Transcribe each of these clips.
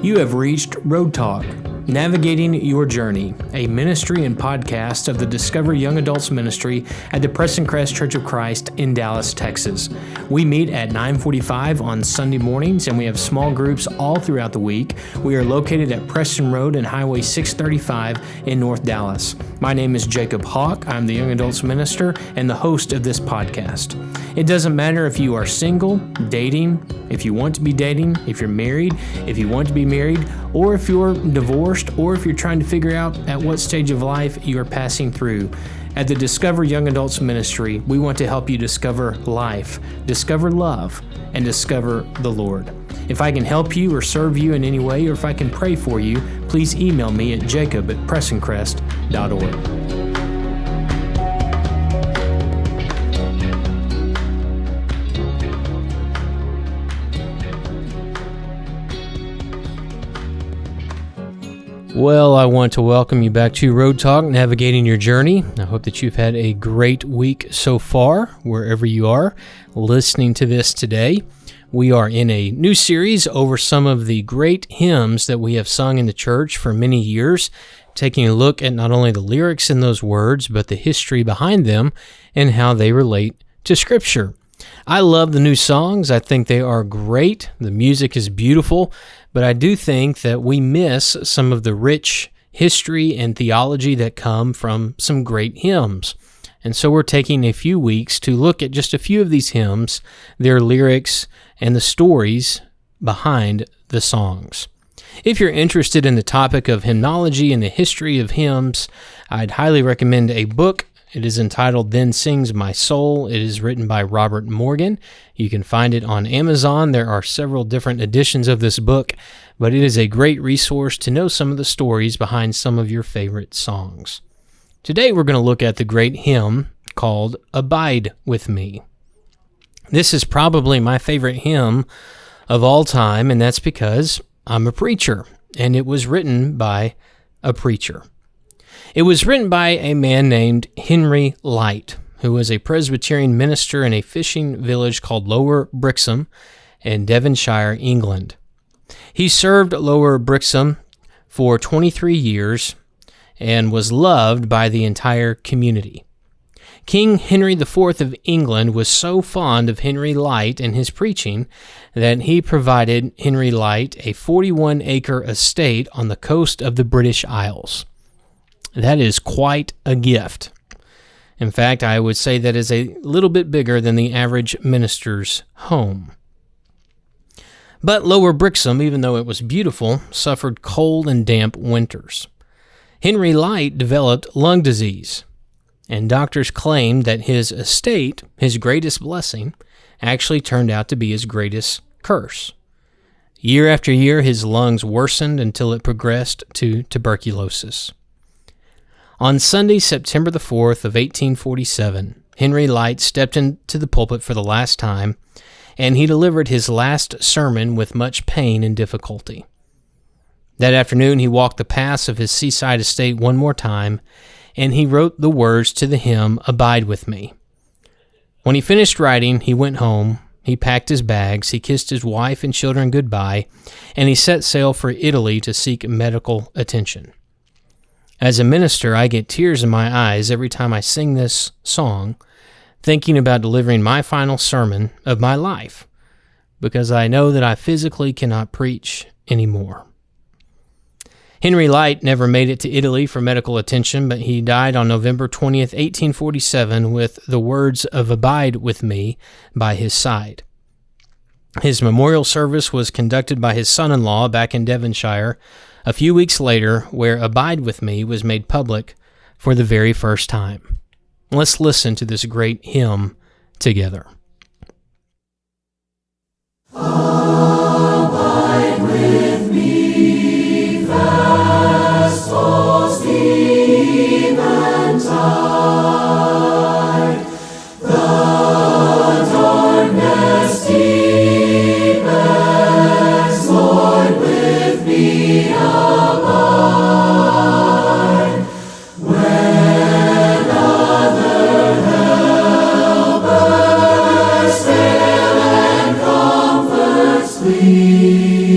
You have reached Road Talk, Navigating Your Journey, a ministry and podcast of the Discover Young Adults Ministry at the Preston Crest Church of Christ in Dallas, Texas. We meet at 9:45 on Sunday mornings, and we have small groups all throughout the week. We are located at Preston Road and Highway 635 in North Dallas. My name is Jacob Hawk. I'm the Young Adults Minister and the host of this podcast. It doesn't matter if you are single, dating, if you want to be dating, if you're married, if you want to be married, or if you're divorced, or if you're trying to figure out at what stage of life you are passing through. At the Discover Young Adults Ministry, we want to help you discover life, discover love, and discover the Lord. If I can help you or serve you in any way, or if I can pray for you, please email me at jacob@pressoncrest.org. Well, I want to welcome you back to Road Talk, Navigating Your Journey. I hope that you've had a great week so far, wherever you are listening to this today. We are in a new series over some of the great hymns that we have sung in the church for many years, taking a look at not only the lyrics in those words, but the history behind them and how they relate to Scripture. I love the new songs. I think they are great. The music is beautiful, but I do think that we miss some of the rich history and theology that come from some great hymns. And so we're taking a few weeks to look at just a few of these hymns, their lyrics, and the stories behind the songs. If you're interested in the topic of hymnology and the history of hymns, I'd highly recommend a book. It is entitled Then Sings My Soul. It is written by Robert Morgan. You can find it on Amazon. There are several different editions of this book, but it is a great resource to know some of the stories behind some of your favorite songs. Today we're going to look at the great hymn called Abide With Me. This is probably my favorite hymn of all time, and that's because I'm a preacher, and it was written by a preacher. It was written by a man named Henry Light, who was a Presbyterian minister in a fishing village called Lower Brixham in Devonshire, England. He served Lower Brixham for 23 years and was loved by the entire community. King Henry IV of England was so fond of Henry Light and his preaching that he provided Henry Light a 41-acre estate on the coast of the British Isles. That is quite a gift. In fact, I would say that is a little bit bigger than the average minister's home. But Lower Brixham, even though it was beautiful, suffered cold and damp winters. Henry Light developed lung disease, and doctors claimed that his estate, his greatest blessing, actually turned out to be his greatest curse. Year after year, his lungs worsened until it progressed to tuberculosis. On Sunday, September the 4th of 1847, Henry Light stepped into the pulpit for the last time, and he delivered his last sermon with much pain and difficulty. That afternoon, he walked the paths of his seaside estate one more time, and he wrote the words to the hymn, Abide With Me. When he finished writing, he went home, he packed his bags, he kissed his wife and children goodbye, and he set sail for Italy to seek medical attention. As a minister, I get tears in my eyes every time I sing this song, thinking about delivering my final sermon of my life, because I know that I physically cannot preach anymore. Henry Light never made it to Italy for medical attention, but he died on November 20th, 1847, with the words of Abide With Me by his side. His memorial service was conducted by his son-in-law back in Devonshire a few weeks later, where Abide With Me was made public for the very first time. Let's listen to this great hymn together. Abide with me, fast falls the eventide. The darkness deepens, Lord, with me abide. When other helpers fail and comforts flee,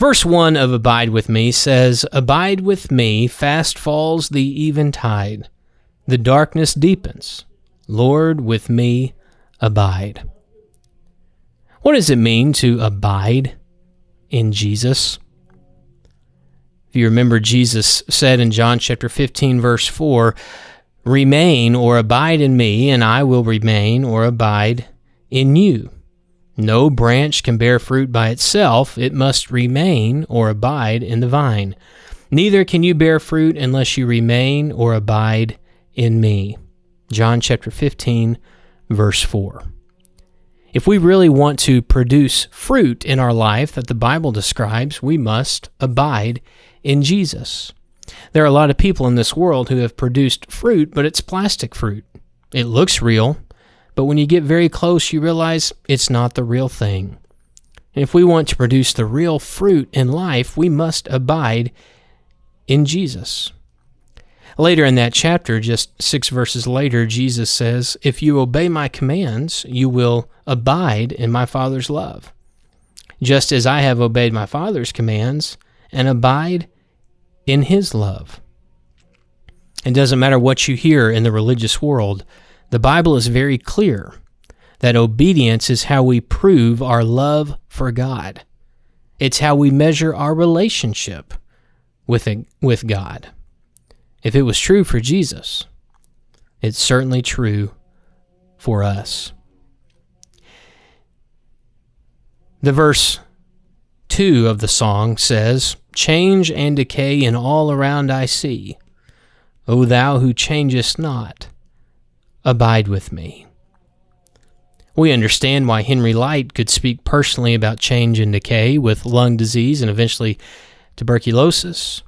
Verse 1 of Abide With Me says, "Abide with me, fast falls the eventide. The darkness deepens. Lord, with me abide." What does it mean to abide in Jesus? If you remember, Jesus said in John chapter 15, verse 4, "Remain or abide in me, and I will remain or abide in you. No branch can bear fruit by itself. It must remain or abide in the vine. Neither can you bear fruit unless you remain or abide in me." John chapter 15, verse 4. If we really want to produce fruit in our life that the Bible describes, we must abide in Jesus. There are a lot of people in this world who have produced fruit, but it's plastic fruit. It looks real, but when you get very close, you realize it's not the real thing. And if we want to produce the real fruit in life, we must abide in Jesus. Later in that chapter, just 6 verses later, Jesus says, "If you obey my commands, you will abide in my Father's love, just as I have obeyed my Father's commands and abide in his love." It doesn't matter what you hear in the religious world. The Bible is very clear that obedience is how we prove our love for God. It's how we measure our relationship with God. If it was true for Jesus, it's certainly true for us. The verse 2 of the song says, "Change and decay in all around I see. O thou who changest not, abide with me." We understand why Henry Light could speak personally about change and decay with lung disease and eventually tuberculosis.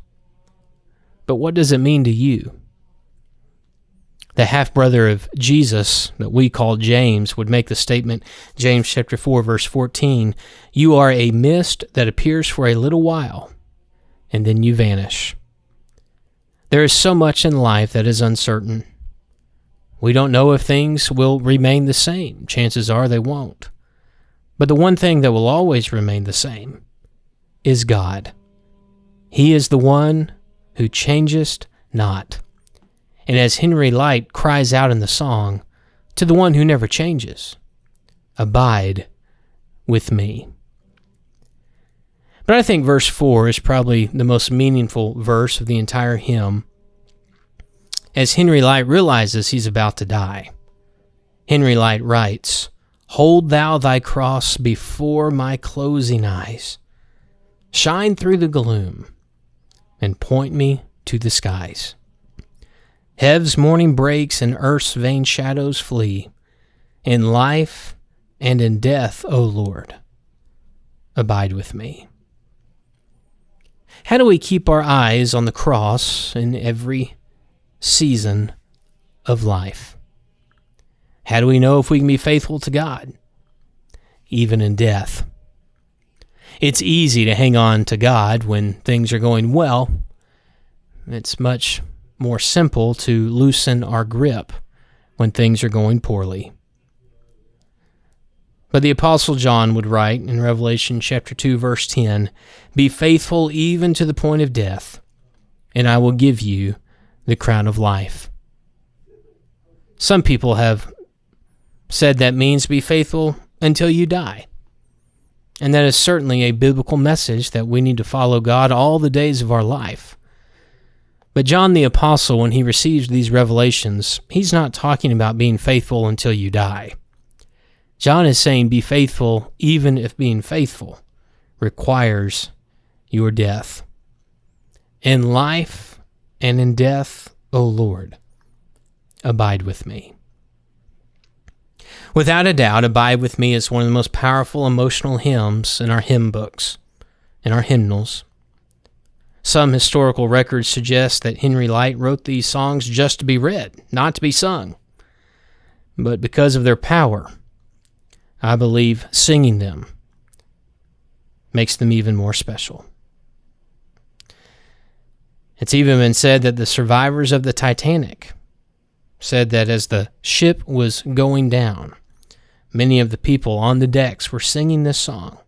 But what does it mean to you? The half-brother of Jesus that we call James would make the statement, James chapter 4, verse 14, "You are a mist that appears for a little while, and then you vanish." There is so much in life that is uncertain. We don't know if things will remain the same. Chances are they won't. But the one thing that will always remain the same is God. He is the one who changest not. And as Henry Light cries out in the song, to the one who never changes, "Abide with me." But I think verse 4 is probably the most meaningful verse of the entire hymn, as Henry Light realizes he's about to die. Henry Light writes, "Hold thou thy cross before my closing eyes. Shine through the gloom and point me to the skies. Heaven's morning breaks and earth's vain shadows flee. In life and in death, O Lord, abide with me." How do we keep our eyes on the cross in every season of life? How do we know if we can be faithful to God, even in death? It's easy to hang on to God when things are going well. It's much more simple to loosen our grip when things are going poorly. But the Apostle John would write in Revelation chapter 2, verse 10, "Be faithful even to the point of death, and I will give you the crown of life." Some people have said that means be faithful until you die. And that is certainly a biblical message that we need to follow God all the days of our life. But John the Apostle, when he receives these revelations, he's not talking about being faithful until you die. John is saying be faithful even if being faithful requires your death. In life and in death, O Lord, abide with me. Without a doubt, Abide With Me is one of the most powerful emotional hymns in our hymn books, in our hymnals. Some historical records suggest that Henry Light wrote these songs just to be read, not to be sung. But because of their power, I believe singing them makes them even more special. It's even been said that the survivors of the Titanic said that as the ship was going down, many of the people on the decks were singing this song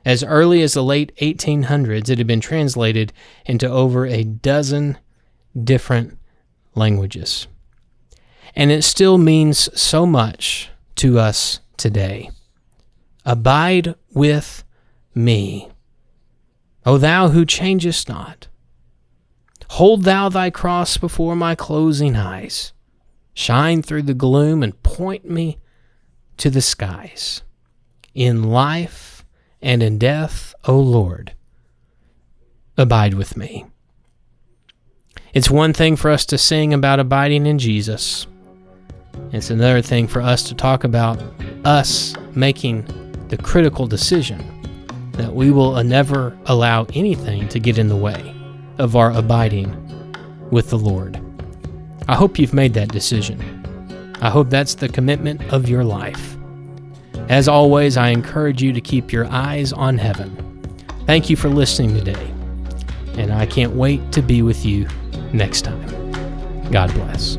As early as the late 1800s, it had been translated into over a dozen different languages. And it still means so much to us today. Abide with me, O thou who changest not. Hold thou thy cross before my closing eyes. Shine through the gloom and point me to the skies. In life and in death, O Lord, abide with me. It's one thing for us to sing about abiding in Jesus. It's another thing for us to talk about us making the critical decision that we will never allow anything to get in the way of our abiding with the Lord. I hope you've made that decision. I hope that's the commitment of your life. As always, I encourage you to keep your eyes on heaven. Thank you for listening today, and I can't wait to be with you next time. God bless.